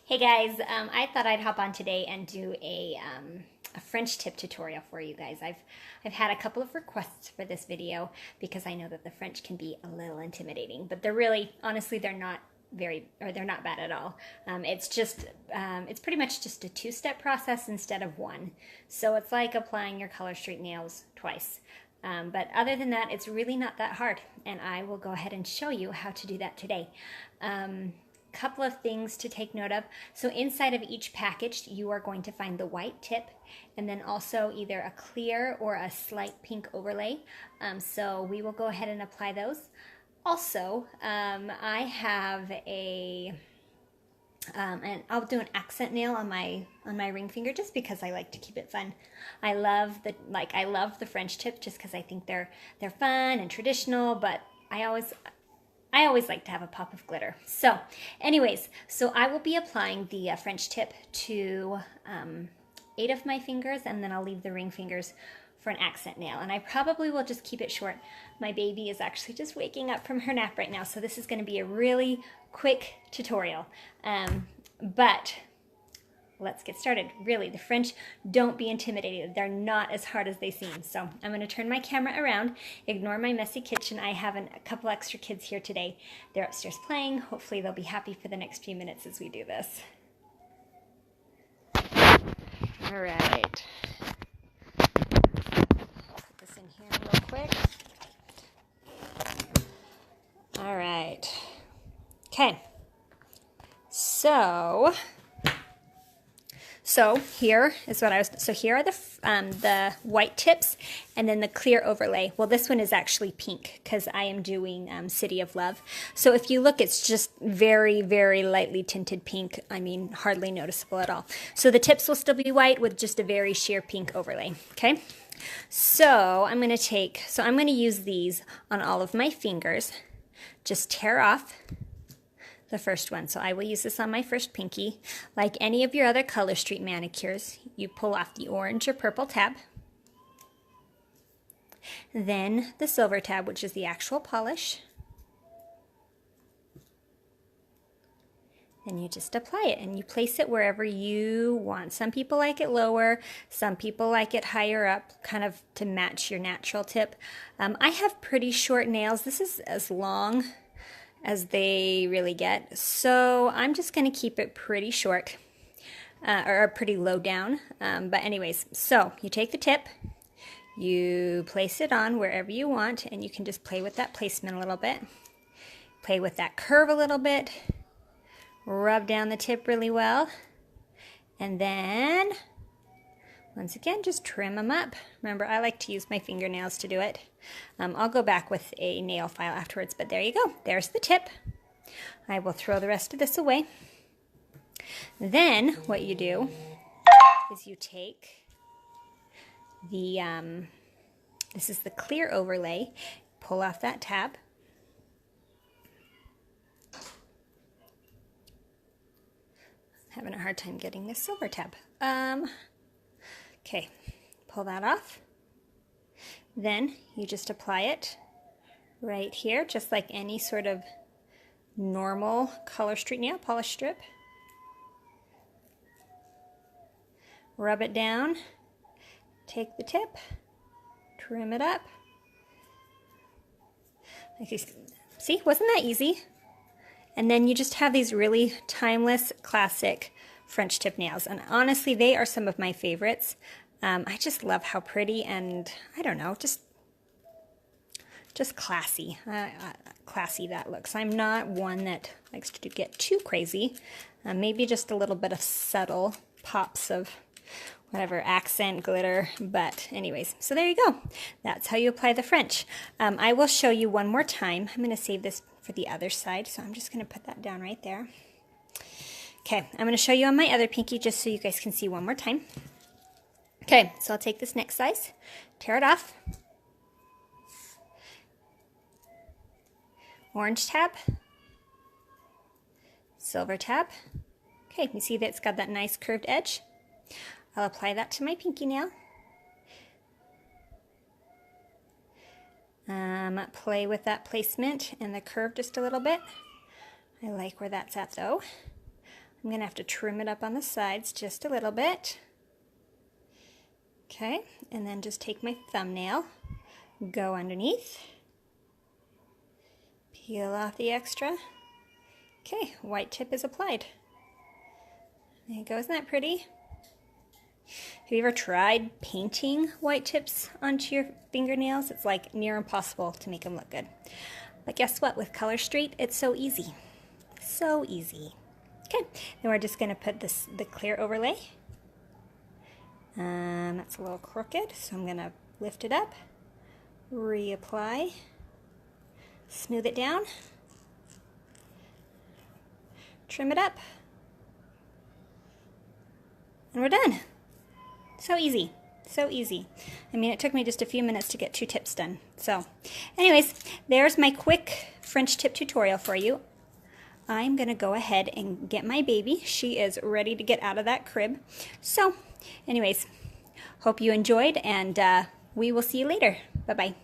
Hey guys, I thought I'd hop on today and do a French tip tutorial for you guys. I've had a couple of requests for this video because I know that the French can be a little intimidating, but they're really, honestly, they're not they're not bad at all. It's pretty much just a two-step process instead of one. So it's like applying your Color Street nails twice. But other than that, it's really not that hard, and I will go ahead and show you how to do that today. Couple of things to take note of. So inside of each package, you are going to find the white tip and then also either a clear or a slight pink overlay. So we will go ahead and apply those. Also, I have and I'll do an accent nail on my ring finger just because I like to keep it fun. I love the French tip just because I think they're fun and traditional, but I always like to have a pop of glitter. So anyways, so I will be applying the French tip to 8 of my fingers, and then I'll leave the ring fingers for an accent nail. And I probably will just keep it short. My baby is actually just waking up from her nap right now, so this is going to be a really quick tutorial. But let's get started. Really, the French, don't be intimidated. They're not as hard as they seem. So I'm going to turn my camera around. Ignore my messy kitchen. I have a couple extra kids here today. They're upstairs playing. Hopefully they'll be happy for the next few minutes as we do this. All right. Put this in here real quick. All right. Okay. So here is what so here are the white tips and then the clear overlay. Well, this one is actually pink because I am doing City of Love. So if you look, it's just very, very lightly tinted pink. I mean, hardly noticeable at all. So the tips will still be white with just a very sheer pink overlay, okay? So I'm going to use these on all of my fingers. Just tear off the first one. So I will use this on my first pinky. Like any of your other Color Street manicures, you pull off the orange or purple tab, then the silver tab, which is the actual polish. Then you just apply it and you place it wherever you want. Some people like it lower, some people like it higher up, kind of to match your natural tip. I have pretty short nails. This is as long as they really get. So I'm just going to keep it pretty short or pretty low down. But anyways, so you take the tip, you place it on wherever you want, and you can just play with that placement a little bit. Play with that curve a little bit. Rub down the tip really well. And then, once again, just trim them up. Remember, I like to use my fingernails to do it. I'll go back with a nail file afterwards, but there you go. There's the tip. I will throw the rest of this away. Then, what you do is you take the, this is the clear overlay, pull off that tab. Having a hard time getting this silver tab. Okay, pull that off. Then you just apply it right here, just like any sort of normal Color Street nail polish strip. Rub it down, take the tip, trim it up. See, wasn't that easy? And then you just have these really timeless, classic French tip nails. And honestly, they are some of my favorites. I just love how pretty and, I don't know, just classy. Classy that looks. I'm not one that likes to get too crazy. Maybe just a little bit of subtle pops of whatever, accent, glitter. But anyways, so there you go. That's how you apply the French. I will show you one more time. I'm going to save this for the other side, so I'm just going to put that down right there. Okay, I'm going to show you on my other pinky just so you guys can see one more time. Okay, so I'll take this next size, tear it off. Orange tab, silver tab. Okay, you see that it's got that nice curved edge. I'll apply that to my pinky nail. Play with that placement and the curve just a little bit. I like where that's at though. I'm going to have to trim it up on the sides just a little bit. Okay, and then just take my thumbnail, go underneath, peel off the extra. Okay, white tip is applied. There you go, isn't that pretty? Have you ever tried painting white tips onto your fingernails? It's like near impossible to make them look good. But guess what? With Color Street, it's so easy. So easy. Okay, then we're just going to put the clear overlay. That's a little crooked, so I'm going to lift it up, reapply, smooth it down, trim it up, and we're done. So easy. So easy. I mean, it took me just a few minutes to get 2 tips done. So, anyways, there's my quick French tip tutorial for you. I'm going to go ahead and get my baby. She is ready to get out of that crib. So, anyways, hope you enjoyed, and we will see you later. Bye-bye.